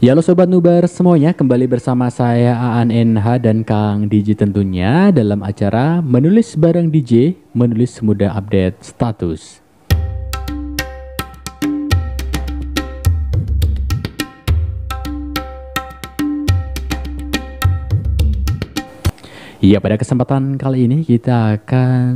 Ya halo Sobat Nubar semuanya, kembali bersama saya Aan NH dan Kang DJ tentunya dalam acara Menulis Bareng DJ, Menulis Mudah Update Status. Iya, pada kesempatan kali ini kita akan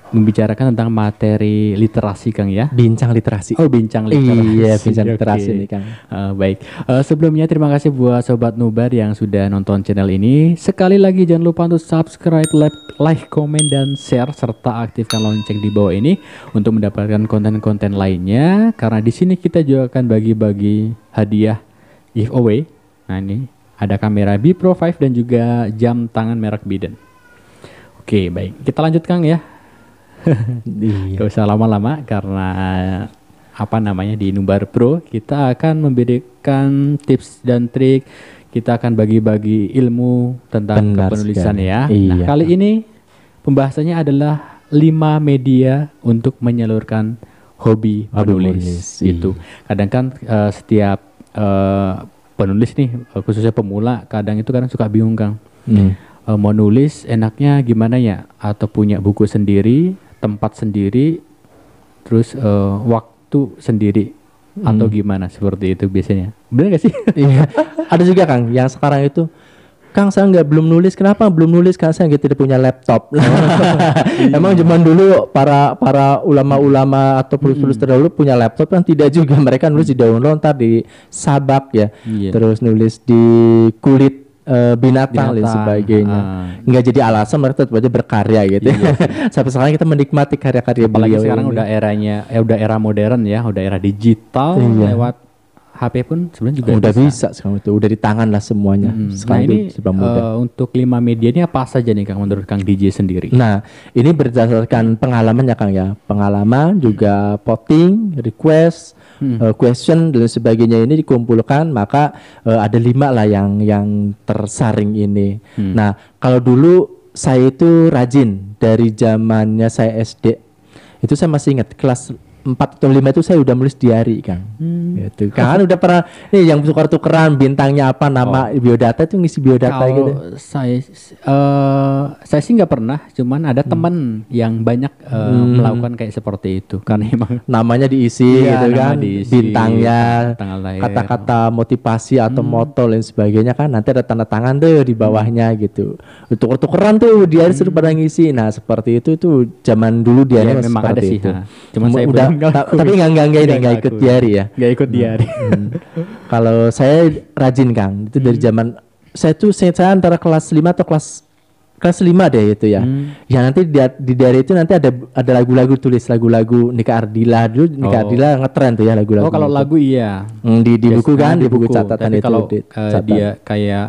membicarakan tentang materi literasi, Kang ya. Bincang literasi. Oh, bincang literasi. Iya, bincang literasi Oke. nih, Kang. Baik. Sebelumnya terima kasih buat Sobat Nubar yang sudah nonton channel ini. Sekali lagi jangan lupa untuk subscribe, like, komen, dan share serta aktifkan lonceng di bawah ini untuk mendapatkan konten-konten lainnya. Karena di sini kita juga akan bagi-bagi hadiah giveaway. Nah ini ada kamera B Pro 5 dan juga jam tangan merek Biden. Oke, baik. Kita lanjut, Kang ya. Iya. Gak usah lama-lama karena di Nubar Pro kita akan memberikan tips dan trik, kita akan bagi-bagi ilmu tentang Benar kepenulisan sekali. ya. Iya. Nah, kali ini pembahasannya adalah 5 media untuk menyalurkan hobi menulis menulis, gitu. Kadang kan setiap penulis nih, khususnya pemula, kadang suka bingung, Kang. Mau nulis enaknya gimana ya? Atau punya buku sendiri, tempat sendiri, terus waktu sendiri, atau gimana seperti itu biasanya. Bener gak sih? Iya. Ada juga, Kang, yang sekarang itu, Kang, saya belum nulis. Kenapa belum nulis? Karena saya tidak punya laptop. Emang zaman dulu para ulama-ulama atau penulis terdahulu punya laptop, kan tidak juga. Mereka nulis di download, ntar di sabak ya. Iya. Terus nulis di kulit binatang dan sebagainya. Nggak jadi alasan mereka tetap aja berkarya gitu. Iya. Sampai sekarang kita menikmati karya-karya Apalagi beliau sekarang ini. udah udah era modern ya, udah era digital, Iya. lewat HP pun sebenarnya juga udah bisa sekarang itu, udah di tangan lah semuanya. Nah Sekarang ini itu serba mudah. untuk 5 media ini apa saja nih, Kang, menurut Kang DJ sendiri? Nah, ini berdasarkan pengalaman ya, Kang ya. Pengalaman juga voting, request, question dan sebagainya ini dikumpulkan, maka ada 5 lah yang tersaring ini. Nah, kalau dulu saya itu rajin dari zamannya saya SD. Itu saya masih ingat kelas 4 atau 5 itu saya udah nulis diary, Kang. Gitu. Kan udah pernah nih yang tukar-tukeran bintangnya apa, nama biodata itu ngisi biodata gitu. Kalau saya sih nggak pernah, cuman ada teman yang banyak melakukan kayak seperti itu, karena emang Namanya diisi Iya, gitu nama kan, diisi, bintangnya, tanggal lahir. kata-kata motivasi atau moto dan sebagainya kan, nanti ada tanda tangan tuh di bawahnya gitu. Tuker-tukeran tuh diary suruh pada ngisi. Nah seperti itu tuh zaman dulu ya, diary memang ada seperti sih. itu. Cuman saya Udah, belum ngelakuin. tapi nggak ikut ngelakuin. diary ya. Nggak ikut diary. Kalau saya rajin, Kang, itu dari zaman saya antara kelas 5 atau kelas 5 deh itu ya. Ya nanti di diary itu nanti ada lagu-lagu, tulis lagu-lagu Nika Ardila dulu. Nika Ardila ngetren tuh ya lagu-lagu. Oh, kalau itu. lagu iya. Di buku Biasanya kan, di buku catatan Tapi itu kalau dicatat. dia kayak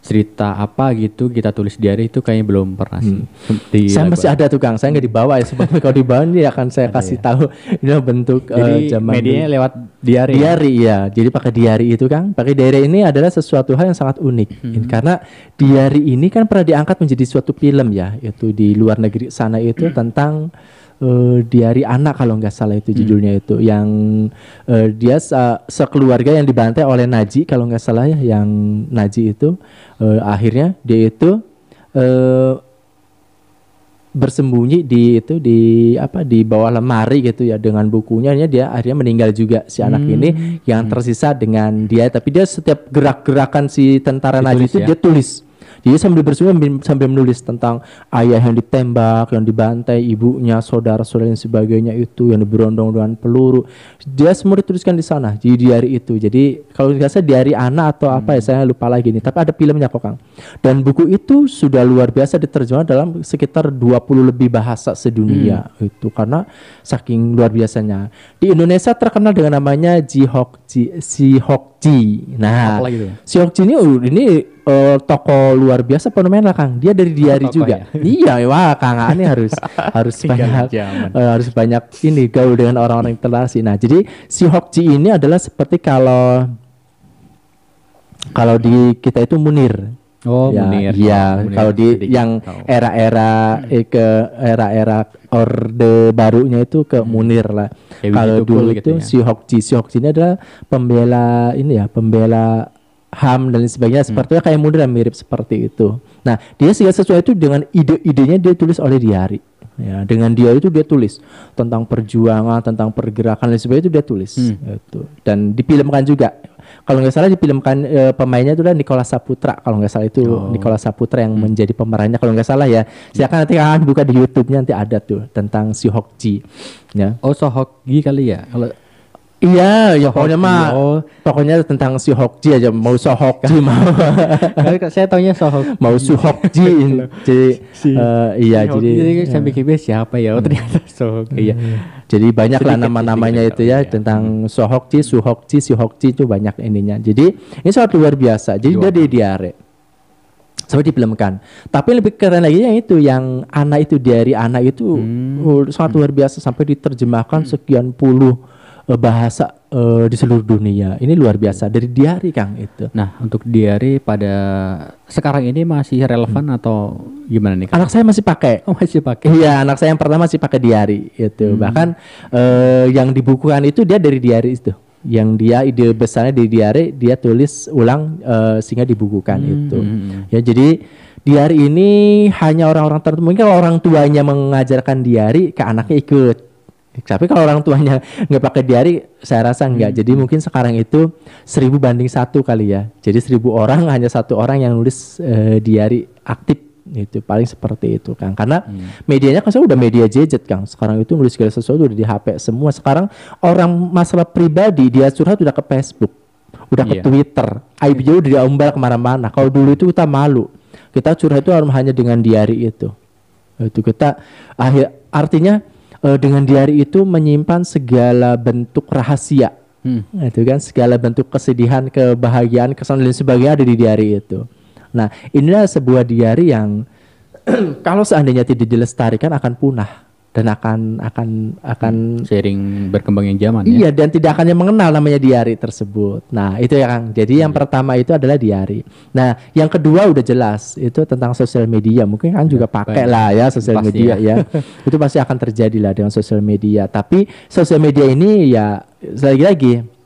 cerita apa gitu kita tulis diary itu kayaknya belum pernah sih. Saya masih ada tuh, Kang. Saya nggak dibawa ya. Sebetulnya kalau dibawa ini akan saya kasih tahu. Ini bentuk Jadi zaman medianya dulu. lewat diary. Diary ya. Jadi pakai diary itu, Kang. Pakai diary ini adalah sesuatu hal yang sangat unik. Karena diary ini kan pernah diangkat menjadi suatu film ya. Itu di luar negeri sana itu tentang diary anak kalau nggak salah itu judulnya itu. Yang dia sekeluarga yang dibantai oleh Naji kalau nggak salah ya. Yang Naji itu akhirnya dia itu bersembunyi di bawah lemari gitu ya dengan bukunya. Dia akhirnya meninggal juga si anak ini, yang tersisa dengan dia, tapi dia setiap gerak-gerakan si tentara Nazi itu dia tulis. Dia sambil bersembunyi sambil menulis tentang ayah yang ditembak, yang dibantai, ibunya, saudara-saudara dan sebagainya itu yang diberondong dengan peluru. Dia semua dituliskan di sana di diary itu. Jadi kalau nggak salah diary anak atau apa ya, saya lupa lagi nih. Tapi ada filmnya kok, Kang. Dan buku itu sudah luar biasa diterjemahkan dalam sekitar 20 lebih bahasa sedunia itu, karena saking luar biasanya. Di Indonesia terkenal dengan namanya Si Hokji. Nah, Apa lagi tuh? Si Hokji ini toko luar biasa fenomenal, Kang. Dia dari diary toko juga. Iya, wah, Kang Ani harus Tinggal banyak zaman. harus banyak ini gaul dengan orang-orang internasi. Nah, jadi si Hokji ini adalah seperti kalau di kita itu Munir. Oh, ya, Munir. iya. Munir Kalau di sedikit yang tahu. era-era era-era Orde Barunya itu ke Munir lah. Kayak Kalau Wiji Tukul dulu gitu itu ya. Si Hokji ini adalah pembela ini ya, pembela HAM dan lain sebagainya. Sepertinya kayak Munir yang mirip seperti itu. Nah, dia segala sesuatu itu dengan ide-idenya dia tulis oleh diari. Ya, dengan dia itu dia tulis tentang perjuangan, tentang pergerakan dan sebagainya itu dia tulis. Gitu. Dan difilmkan juga. Kalau nggak salah difilmkan pemainnya itu adalah Nicholas Saputra. Kalau nggak salah itu Nicholas Saputra yang menjadi pemerannya. Kalau nggak salah ya. Silakan nanti kalian buka di YouTube-nya nanti ada tuh tentang si Hokji. Ya. Oh, Sohokgi kali ya. Kalau Iya, ya pokoknya mah oh. pokoknya tentang si Hokji aja, mau Sohokji mau Saya taunya Sohok. mau Suhokji. Jadi iya jadi saya pikir siapa ya? Oh, ternyata Sohokgi. Iya. Jadi banyak lah Sedikit, nama-namanya sedikit itu ya tahu, tentang Sohokji, Suhokji, Sihokji itu banyak ininya. Jadi ini sangat luar biasa. Jadi dia di diare. Sampai difilmkan. Tapi yang lebih keren lagi yang itu, yang anak itu, diari anak itu sangat luar biasa sampai diterjemahkan sekian puluh bahasa di seluruh dunia. Ini luar biasa dari diari Kang itu. Nah, untuk diari pada sekarang ini masih relevan atau gimana nih, Kang? Anak saya masih pakai. Oh, masih pakai. Iya, anak saya yang pertama masih pakai diari itu. Bahkan yang dibukukan itu dia dari diari itu. Yang dia ide besarnya di diari, dia tulis ulang sehingga dibukukan itu. Ya, jadi diari ini hanya orang-orang tertentu. Mungkin kalau orang tuanya mengajarkan diari ke anaknya ikut. Tapi kalau orang tuanya nggak pakai diari, saya rasa nggak. Jadi mungkin sekarang itu 1000 banding 1 kali ya. Jadi 1000 orang hanya 1 orang yang nulis diari aktif. Itu paling seperti itu Kang. Karena medianya kan udah media gadget Kang. Sekarang itu nulis segala sesuatu udah di HP semua. Sekarang orang masalah pribadi dia curhat udah ke Facebook, udah ke Twitter, aibnya udah diumbar kemana-mana. Kalau dulu itu kita malu, kita curhat itu hanya dengan diari itu. Itu kita artinya dengan diari itu menyimpan segala bentuk rahasia. Itu kan segala bentuk kesedihan, kebahagiaan, kesan dan sebagainya ada di diari itu. Nah, inilah sebuah diari yang kalau seandainya tidak dilestarikan akan punah dan akan seiring berkembangnya zaman ya. Iya, dan tidak akan yang mengenal namanya diari tersebut. Nah, itu ya Kang. Jadi yang pertama itu adalah diari. Nah, yang kedua udah jelas itu tentang sosial media. Mungkin kan juga pakai lah ya sosial media ya. Itu pasti akan terjadi lah dengan sosial media. Tapi sosial media ini ya lagi-lagi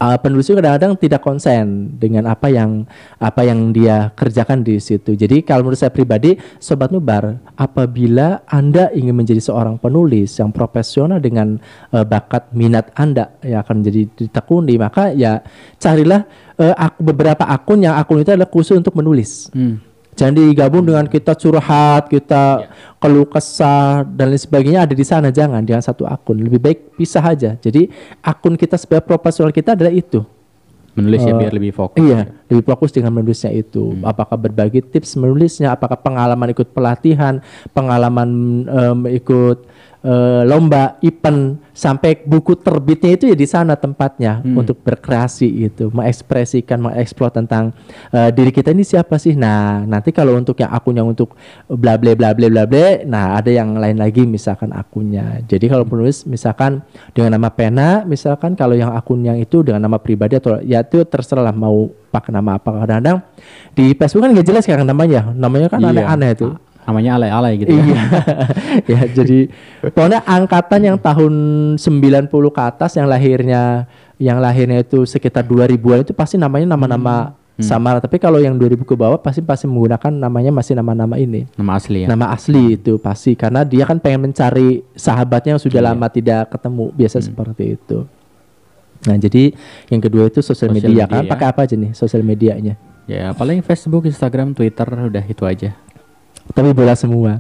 penulis itu kadang-kadang tidak konsen dengan apa yang dia kerjakan di situ. Jadi kalau menurut saya pribadi, Sobat Nubar, apabila Anda ingin menjadi seorang penulis yang profesional dengan bakat minat Anda yang akan menjadi ditekuni, maka ya carilah beberapa akun yang akun itu adalah khusus untuk menulis. Jangan digabung dengan kita curhat, kita keluh kesah dan lain sebagainya ada di sana, jangan satu akun. Lebih baik pisah aja. Jadi akun kita sebagai profesional kita adalah itu. Menulis ya biar lebih fokus. Iya, lebih fokus dengan menulisnya itu. Apakah berbagi tips menulisnya, apakah pengalaman ikut pelatihan, pengalaman ikut lomba, event, sampai buku terbitnya itu ya di sana tempatnya untuk berkreasi itu, mengekspresikan, mengeksplor tentang diri kita ini siapa sih. Nah, nanti kalau untuk yang akun yang untuk bla bla bla bla bla bla, nah ada yang lain lagi misalkan akunnya. Jadi kalau penulis misalkan dengan nama pena, misalkan kalau yang akun yang itu dengan nama pribadi atau ya itu terserah lah mau pakai nama apa. Kadang-kadang di Facebook kan nggak jelas kan namanya kan aneh-aneh itu. Namanya alay-alay gitu ya. Ya, jadi pokoknya angkatan yang tahun 90 ke atas yang lahirnya itu sekitar 2000-an itu pasti namanya nama-nama samar. Tapi kalau yang 2000 ke bawah pasti menggunakan namanya masih nama-nama ini. Nama asli ya. Nama asli itu pasti karena dia kan pengen mencari sahabatnya yang sudah lama tidak ketemu, biasa seperti itu. Nah, jadi yang kedua itu sosial media kan. Pakai apa aja nih sosial medianya? Ya, paling Facebook, Instagram, Twitter, udah itu aja. Tapi bola semua.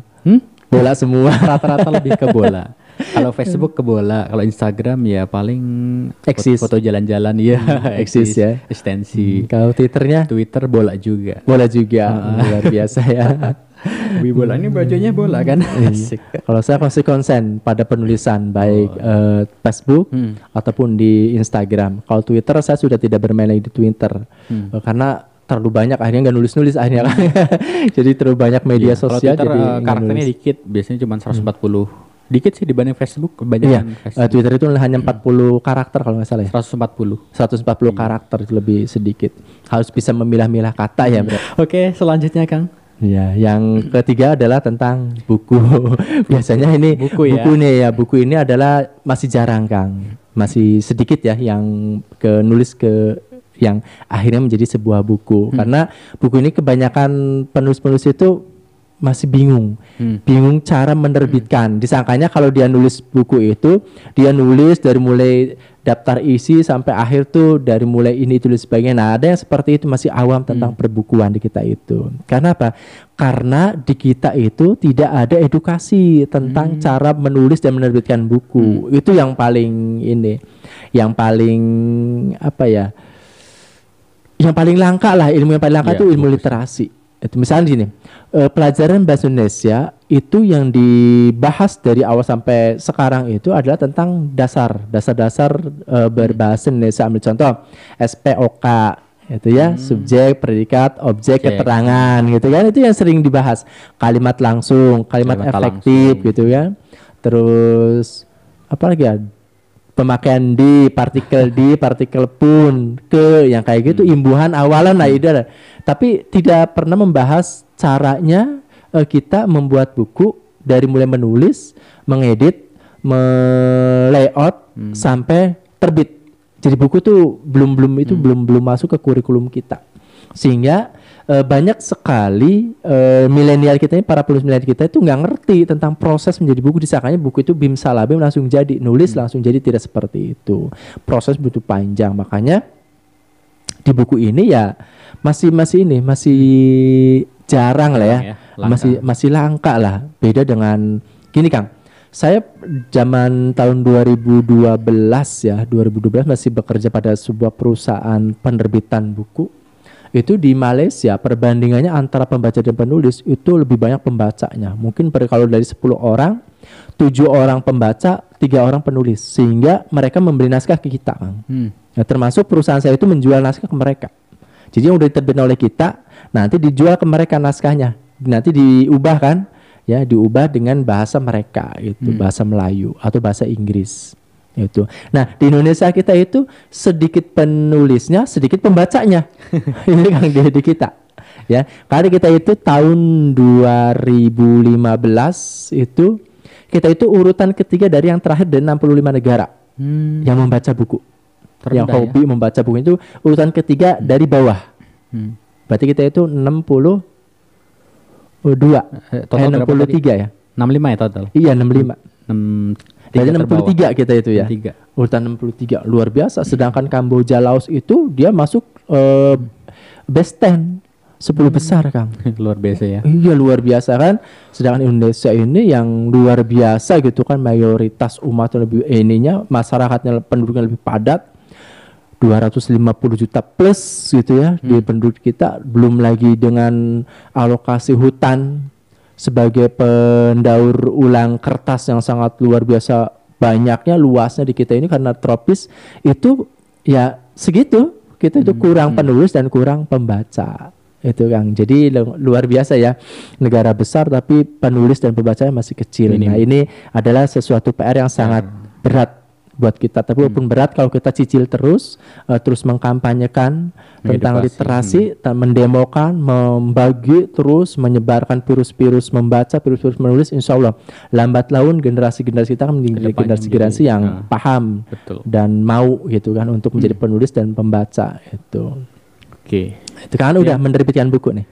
Bola semua. Rata-rata lebih ke bola. Kalau Facebook ke bola, kalau Instagram ya paling foto jalan-jalan ya, eksis ya, ekstensi. Kalau Twitternya? Twitter bola juga. Bola juga, luar biasa ya. Wih, bola ini bajunya bola kan. Asik. Kalau saya masih konsen pada penulisan baik Facebook ataupun di Instagram. Kalau Twitter saya sudah tidak bermain lagi di Twitter karena terlalu banyak, akhirnya nggak nulis akhirnya kan. Jadi terlalu banyak media sosial. Kalau Twitter jadi karakternya dikit, biasanya cuma 140 Dikit sih dibanding Facebook, Iya, kebanyakan Facebook. Twitter itu hanya 40 karakter kalau nggak salah ya. 140. 140 karakter itu lebih sedikit. Harus bisa memilah-milah kata ya, Bro. Oke, selanjutnya Kang. Ya, yang ketiga adalah tentang buku. Biasanya ini Buku ya. buku ini adalah masih jarang, Kang. Masih sedikit ya yang nulis yang akhirnya menjadi sebuah buku. Karena buku ini kebanyakan penulis-penulis itu masih bingung cara menerbitkan. Disangkanya kalau dia nulis buku itu, dia nulis dari mulai daftar isi sampai akhir tuh dari mulai ini tulis sebagainya. Nah, ada yang seperti itu masih awam tentang perbukuan di kita itu. Karena apa? Karena di kita itu tidak ada edukasi tentang cara menulis dan menerbitkan buku. Itu yang paling yang paling apa ya? Yang paling langka lah, ilmu yang paling langka itu ilmu literasi. Itu misalnya gini, pelajaran bahasa Indonesia itu yang dibahas dari awal sampai sekarang itu adalah tentang dasar berbahasa Indonesia. Ambil contoh SPOK itu ya, subjek, predikat, objek, keterangan gitu kan, itu yang sering dibahas. Kalimat langsung, kalimat efektif gitu ya. Terus apa lagi ya? Pemakaian di, partikel pun, ke, yang kayak gitu, imbuhan, awalan, nah itu ada. Tapi tidak pernah membahas caranya kita membuat buku dari mulai menulis, mengedit, layout sampai terbit. Jadi buku tuh belum masuk ke kurikulum kita. Sehingga banyak sekali milenial kita ini, para penulis milenial kita itu nggak ngerti tentang proses menjadi buku. Disangkanya buku itu bim salabim langsung jadi, nulis langsung jadi. Tidak seperti itu, proses butuh panjang. Makanya di buku ini ya masih jarang lah ya, masih langka lah. Beda dengan gini Kang, saya zaman tahun 2012 masih bekerja pada sebuah perusahaan penerbitan buku. Itu di Malaysia perbandingannya antara pembaca dan penulis itu lebih banyak pembacanya. Mungkin kalau dari 10 orang 7 orang pembaca, 3 orang penulis, sehingga mereka memberi naskah ke kita, Kang. Nah, termasuk perusahaan saya itu menjual naskah ke mereka. Jadi yang udah diterbitkan oleh kita nanti dijual ke mereka naskahnya, nanti diubah kan ya, diubah dengan bahasa mereka itu, bahasa Melayu atau bahasa Inggris itu. Nah, di Indonesia kita itu sedikit penulisnya, sedikit pembacanya. Ini kan di kita. Ya, karena kita itu tahun 2015 itu kita itu urutan ketiga dari yang terakhir dari 65 negara yang membaca buku. Terendah, yang hobi membaca buku itu urutan ketiga dari bawah. Berarti kita itu 62 63 ya. 65 ya total. Iya, 65. Dari 63 kita itu ya. 63. Urutan 63 luar biasa. Sedangkan Kamboja, Laos itu dia masuk best 10, 10 besar, Kang. Luar biasa ya. Iya, luar biasa kan. Sedangkan Indonesia ini yang luar biasa gitu kan, mayoritas umat lebih masyarakatnya, penduduknya lebih padat. 250 juta plus gitu ya di penduduk kita, belum lagi dengan alokasi hutan sebagai pendaur ulang kertas yang sangat luar biasa banyaknya, luasnya di kita ini karena tropis itu ya segitu. Kita itu kurang penulis dan kurang pembaca itu, Kang. Jadi luar biasa ya, negara besar tapi penulis dan pembacanya masih kecil. Nah, ini adalah sesuatu PR yang sangat berat buat kita. Tapi walaupun berat, kalau kita cicil terus mengkampanyekan tentang literasi, mendemokan, membagi terus, menyebarkan virus-virus membaca, virus-virus menulis, insya Allah lambat laun generasi-generasi kita akan menjadi generasi-generasi yang paham dan mau gitu kan untuk menjadi penulis dan pembaca itu. Oke. Itu kan udah menerbitkan buku nih.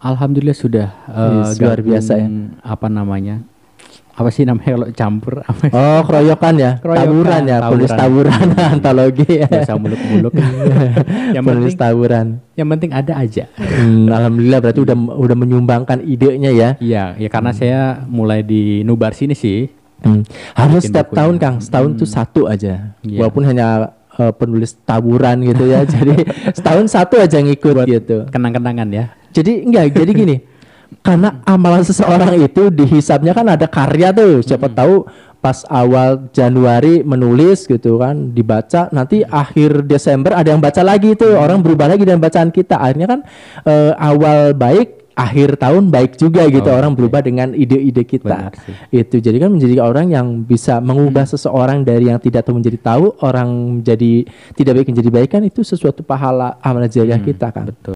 Alhamdulillah sudah. Luar biasa ya. Apa namanya? Apa sih namanya kalau campur? Oh, keroyokan ya, tawuran ya, penulis tawuran, antologi ya. Biasa muluk-muluk. Yang penulis tawuran. Yang penting ada aja. Alhamdulillah berarti udah menyumbangkan idenya ya. Iya, ya karena saya mulai di Nubar sini sih. Harus setiap tahun, Kang, setahun tuh satu aja. Walaupun hanya penulis tawuran gitu ya. Jadi setahun satu aja ngikut gitu. Kenang-kenangan ya. Jadi jadi gini. Karena amalan seseorang itu dihisapnya kan ada karya tuh. Siapa tahu pas awal Januari menulis gitu kan, dibaca, nanti akhir Desember ada yang baca lagi tuh, orang berubah lagi dengan bacaan kita. Akhirnya kan awal baik, akhir tahun baik juga gitu, Oh, orang oke. berubah dengan ide-ide kita. Benar sih. Itu jadi kan menjadi orang yang bisa mengubah seseorang dari yang tidak tahu menjadi tahu, orang menjadi tidak baik menjadi baik kan, itu sesuatu pahala amal jariah kita kan. Betul.